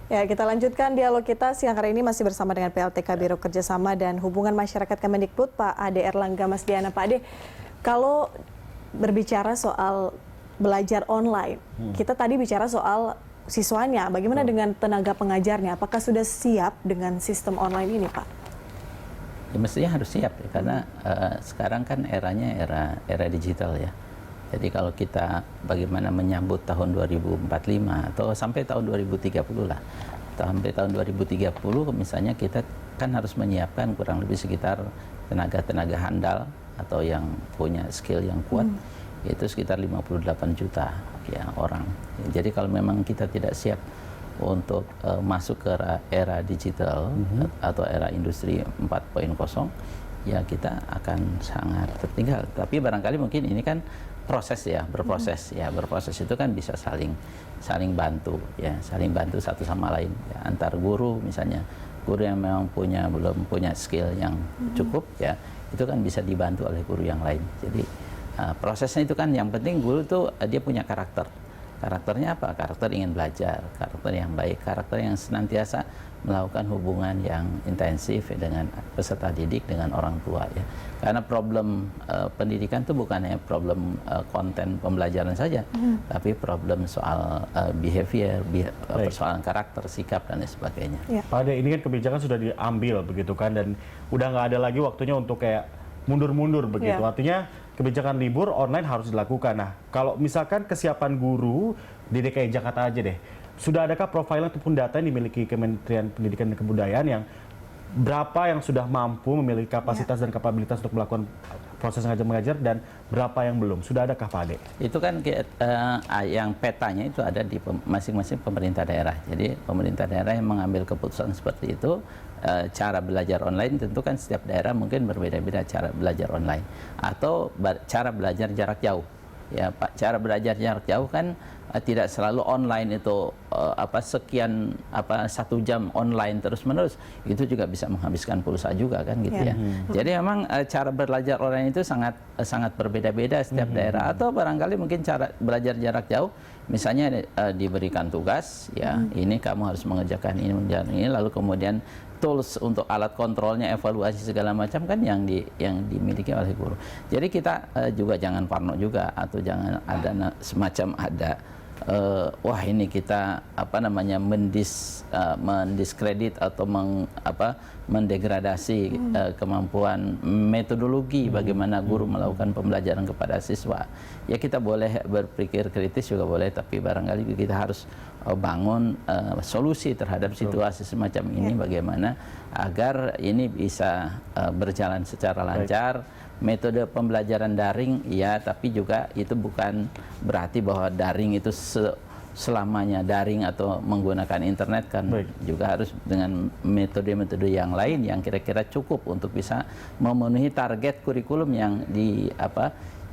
Ya, kita lanjutkan dialog kita siang hari ini masih bersama dengan PLTK Biro Kerjasama dan Hubungan Masyarakat Kemendikbud, Pak Ade Erlangga Masdiana. Pak Ade, kalau berbicara soal belajar online, kita tadi bicara soal siswanya, bagaimana dengan tenaga pengajarnya? Apakah sudah siap dengan sistem online ini, Pak? Ya, mestinya harus siap ya, karena sekarang kan eranya era digital ya. Jadi kalau kita bagaimana menyambut tahun 2045 atau sampai tahun 2030 lah. Sampai tahun 2030 misalnya kita kan harus menyiapkan kurang lebih sekitar tenaga-tenaga handal atau yang punya skill yang kuat, yaitu sekitar 58 juta ya orang. Jadi kalau memang kita tidak siap untuk masuk ke era digital atau era industri 4.0, ya kita akan sangat tertinggal. Tapi barangkali mungkin ini kan proses ya, berproses ya, berproses itu kan bisa saling bantu ya, saling bantu satu sama lain ya, antar guru misalnya, guru yang memang belum punya skill yang cukup ya, itu kan bisa dibantu oleh guru yang lain. Jadi prosesnya itu kan yang penting guru tuh dia punya karakternya apa? Karakter ingin belajar, karakter yang baik, karakter yang senantiasa melakukan hubungan yang intensif dengan peserta didik, dengan orang tua ya. Karena problem pendidikan itu bukan hanya problem konten pembelajaran saja, tapi problem soal behavior, persoalan karakter, sikap dan lain sebagainya. Ya. Pak Ade, ini kan kebijakan sudah diambil begitu kan, dan udah nggak ada lagi waktunya untuk kayak mundur-mundur begitu. Ya. Artinya kebijakan libur online harus dilakukan. Nah, kalau misalkan kesiapan guru di DKI Jakarta aja deh, sudah adakah profiling ataupun data yang dimiliki Kementerian Pendidikan dan Kebudayaan yang berapa yang sudah mampu memiliki kapasitas dan kapabilitas untuk melakukan proses mengajar dan berapa yang belum? Sudah adakah Pak Ade? Itu kan yang petanya itu ada di masing-masing pemerintah daerah. Jadi pemerintah daerah yang mengambil keputusan seperti itu, cara belajar online tentu kan setiap daerah mungkin berbeda-beda cara belajar online. Atau cara belajar jarak jauh. Ya, Pak, cara belajar jarak jauh kan tidak selalu online itu sekian 1 jam online terus-menerus, itu juga bisa menghabiskan pulsa juga kan gitu ya. Jadi memang cara belajar online itu sangat berbeda-beda setiap daerah. Atau barangkali mungkin cara belajar jarak jauh misalnya diberikan tugas ya, ini kamu harus mengerjakan ini, lalu kemudian tools untuk alat kontrolnya, evaluasi segala macam kan yang dimiliki oleh guru. Jadi kita juga jangan parno juga, atau jangan ada semacam wah ini kita mendiskredit atau mendegradasi kemampuan metodologi bagaimana guru melakukan pembelajaran kepada siswa. Ya kita boleh berpikir kritis juga boleh, tapi barangkali kita harus bangun solusi terhadap situasi semacam ini, bagaimana agar ini bisa berjalan secara lancar. Metode pembelajaran daring ya, tapi juga itu bukan berarti bahwa daring itu selamanya daring atau menggunakan internet kan. Juga harus dengan metode-metode yang lain yang kira-kira cukup untuk bisa memenuhi target kurikulum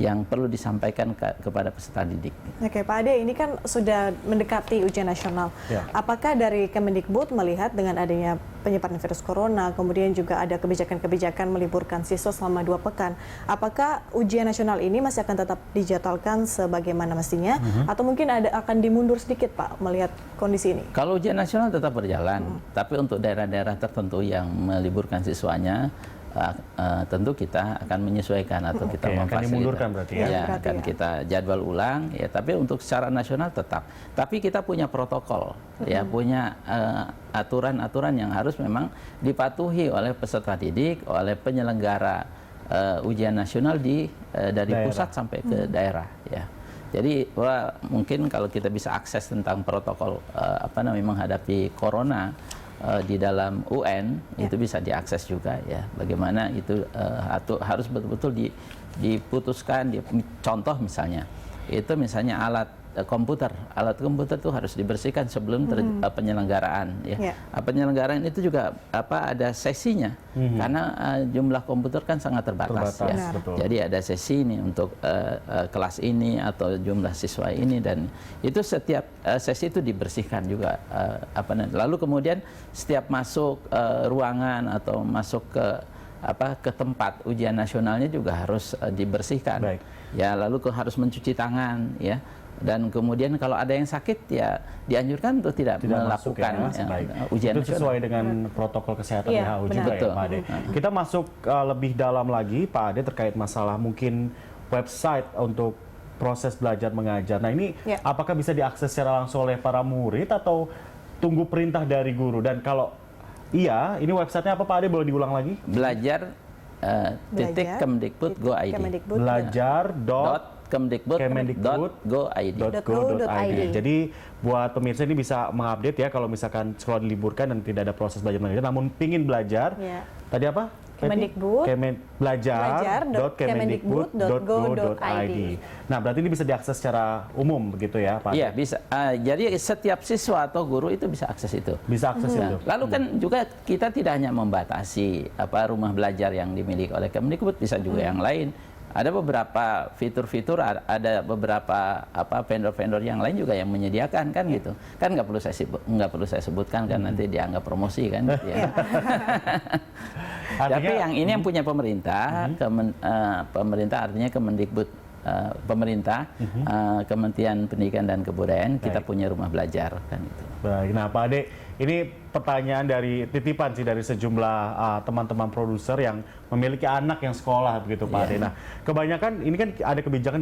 yang perlu disampaikan kepada peserta didik. Oke, Pak Ade, ini kan sudah mendekati ujian nasional. Ya. Apakah dari Kemendikbud melihat dengan adanya penyebaran virus corona, kemudian juga ada kebijakan-kebijakan meliburkan siswa selama 2 pekan, apakah ujian nasional ini masih akan tetap dijadwalkan sebagaimana mestinya, atau mungkin akan dimundur sedikit, Pak, melihat kondisi ini? Kalau ujian nasional tetap berjalan, tapi untuk daerah-daerah tertentu yang meliburkan siswanya, tentu kita akan menyesuaikan atau kita memfasilitasi berarti ya, akan kita jadwal ulang ya, tapi untuk secara nasional tetap. Tapi kita punya protokol ya, punya aturan-aturan yang harus memang dipatuhi oleh peserta didik, oleh penyelenggara ujian nasional dari pusat sampai ke daerah ya. Jadi mungkin kalau kita bisa akses tentang protokol menghadapi corona di dalam UN itu bisa diakses juga ya, bagaimana itu harus betul-betul diputuskan. Contoh misalnya alat komputer itu harus dibersihkan sebelum penyelenggaraan ya. Penyelenggaraan itu juga ada sesinya, karena jumlah komputer kan sangat terbatas ya. Jadi ada sesi ini untuk kelas ini atau jumlah siswa ini, dan itu setiap sesi itu dibersihkan juga. Lalu kemudian setiap masuk ruangan atau masuk ke tempat ujian nasionalnya juga harus dibersihkan. Ya, lalu harus mencuci tangan ya. Dan kemudian kalau ada yang sakit ya dianjurkan untuk tidak masuk melakukan ujian itu nasional. sesuai dengan protokol kesehatan Iya, WHO benar. juga Betul. ya Pak Ade. Kita masuk lebih dalam lagi Pak Ade terkait masalah mungkin website untuk proses belajar mengajar. Nah ini apakah bisa diakses secara langsung oleh para murid atau tunggu perintah dari guru? Dan kalau iya, ini websitenya apa Pak Ade, boleh diulang lagi? Belajar titik Kemdikbud.go.id. belajar.kemendikbud.go.id. Jadi buat pemirsa ini bisa mengupdate ya kalau misalkan sekolah diliburkan dan tidak ada proses belajar mengajar, namun pingin belajar. Tadi apa? Kemendikbud. Belajar.kemendikbud.go.id. Nah, berarti ini bisa diakses secara umum begitu ya, Pak? Iya, bisa. Jadi setiap siswa atau guru itu bisa akses itu. Bisa akses itu. Lalu kan juga kita tidak hanya membatasi rumah belajar yang dimiliki oleh Kemdikbud, bisa juga yang lain. Ada beberapa fitur-fitur, ada beberapa vendor-vendor yang lain juga yang menyediakan kan gitu. Kan nggak perlu saya sebutkan kan nanti dianggap promosi kan. Gitu ya. Tapi yang ini yang punya pemerintah, pemerintah artinya Kemendikbud, pemerintah, Kementerian Pendidikan dan Kebudayaan, kita punya rumah belajar kan itu. Baik, nah Pak Ade, ini pertanyaan dari titipan sih dari sejumlah teman-teman produser yang memiliki anak yang sekolah begitu Pak Ade. Nah, kebanyakan ini kan ada kebijakan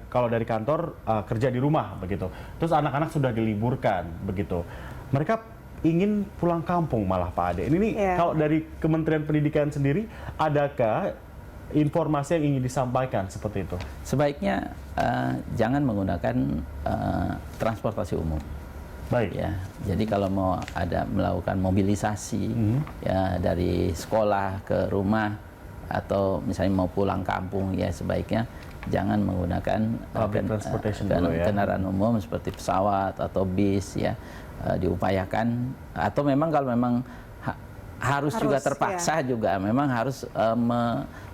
kalau dari kantor kerja di rumah begitu. Terus anak-anak sudah diliburkan begitu. Mereka ingin pulang kampung malah Pak Ade. Ini kalau dari Kementerian Pendidikan sendiri, adakah informasi yang ingin disampaikan seperti itu? Sebaiknya jangan menggunakan transportasi umum. Baik. Ya, jadi kalau mau melakukan mobilisasi ya dari sekolah ke rumah atau misalnya mau pulang kampung ya sebaiknya jangan menggunakan kendaraan umum seperti pesawat atau bis ya. Diupayakan atau memang kalau memang harus juga terpaksa juga memang harus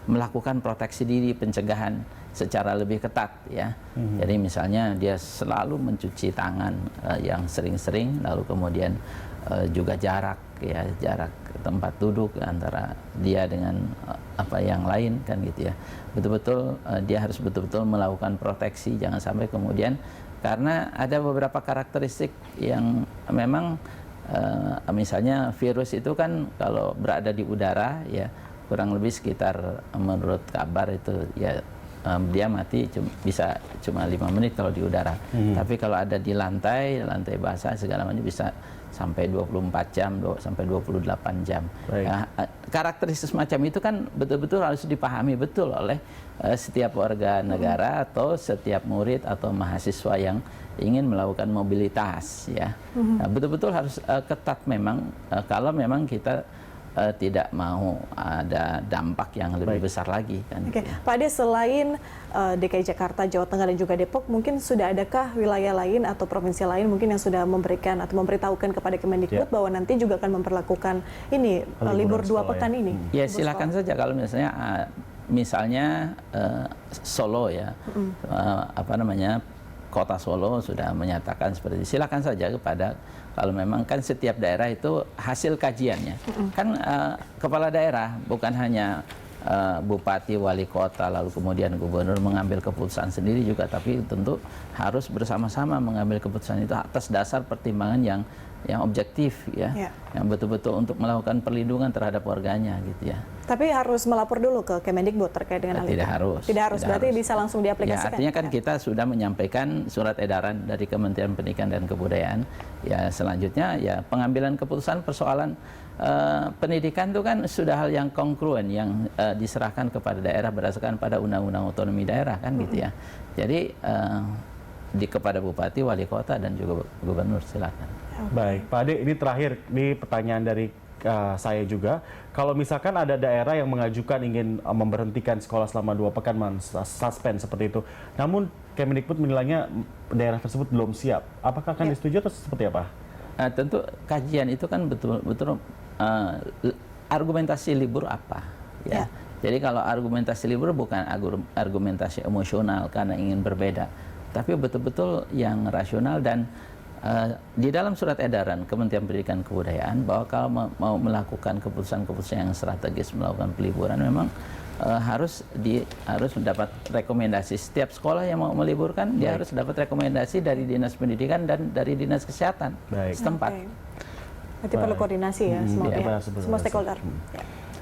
melakukan proteksi diri, pencegahan secara lebih ketat ya. Jadi misalnya dia selalu mencuci tangan yang sering-sering, lalu kemudian juga jarak tempat duduk antara dia dengan yang lain kan gitu ya. Betul-betul dia harus betul-betul melakukan proteksi, jangan sampai kemudian karena ada beberapa karakteristik yang memang misalnya virus itu kan kalau berada di udara ya kurang lebih sekitar menurut kabar itu ya dia mati bisa cuma 5 menit kalau di udara. Tapi kalau ada di lantai basah segala macam bisa sampai 24 jam sampai 28 jam. Nah, karakteristik semacam itu kan betul-betul harus dipahami betul oleh setiap warga negara atau setiap murid atau mahasiswa yang ingin melakukan mobilitas ya. Nah, betul-betul harus ketat memang kalau memang kita tidak mau ada dampak yang lebih besar lagi kan. Oke, Pak Ade, selain DKI Jakarta, Jawa Tengah dan juga Depok, mungkin sudah adakah wilayah lain atau provinsi lain mungkin yang sudah memberikan atau memberitahukan kepada Kemendikbud bahwa nanti juga akan memperlakukan ini libur 2 pekan ini? Ya silakan saja kalau misalnya Solo ya, Kota Solo sudah menyatakan seperti itu. Silakan saja kepada kalau memang kan setiap daerah itu hasil kajiannya. Kan kepala daerah bukan hanya bupati, wali kota, lalu kemudian gubernur mengambil keputusan sendiri juga, tapi tentu harus bersama-sama mengambil keputusan itu atas dasar pertimbangan yang objektif ya, yang betul-betul untuk melakukan perlindungan terhadap warganya gitu ya. Tapi harus melapor dulu ke Kemendikbud terkait dengan hal itu? Tidak harus, berarti bisa langsung diaplikasikan? Ya, artinya kan kita sudah menyampaikan surat edaran dari Kementerian Pendidikan dan Kebudayaan. Ya selanjutnya ya pengambilan keputusan persoalan pendidikan itu kan sudah hal yang kongruen yang diserahkan kepada daerah berdasarkan pada Undang-Undang Otonomi Daerah kan gitu ya. Jadi kepada bupati, wali kota dan juga gubernur silakan. Baik, Pak Ade, ini terakhir ini pertanyaan dari saya juga. Kalau misalkan ada daerah yang mengajukan ingin memberhentikan sekolah selama 2 pekan, suspend seperti itu, namun Kemendikbud menilainya daerah tersebut belum siap, apakah akan disetujui atau seperti apa? Tentu kajian itu kan betul-betul argumentasi libur apa ya. Jadi kalau argumentasi libur bukan argumentasi emosional karena ingin berbeda, tapi betul-betul yang rasional. Dan di dalam surat edaran Kementerian Pendidikan dan Kebudayaan bahwa kalau mau melakukan keputusan-keputusan yang strategis melakukan peliburan memang harus mendapat rekomendasi. Setiap sekolah yang mau meliburkan dia harus dapat rekomendasi dari dinas pendidikan dan dari dinas kesehatan setempat. Berarti perlu koordinasi ya semua pihak, semua stakeholder.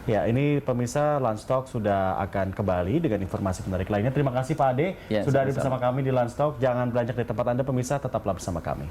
Ya, ini pemirsa Lunch Talk sudah akan kembali dengan informasi menarik lainnya. Terima kasih Pak Ade sudah ada bersama kami di Lunch Talk. Jangan beranjak di tempat Anda pemirsa, tetaplah bersama kami.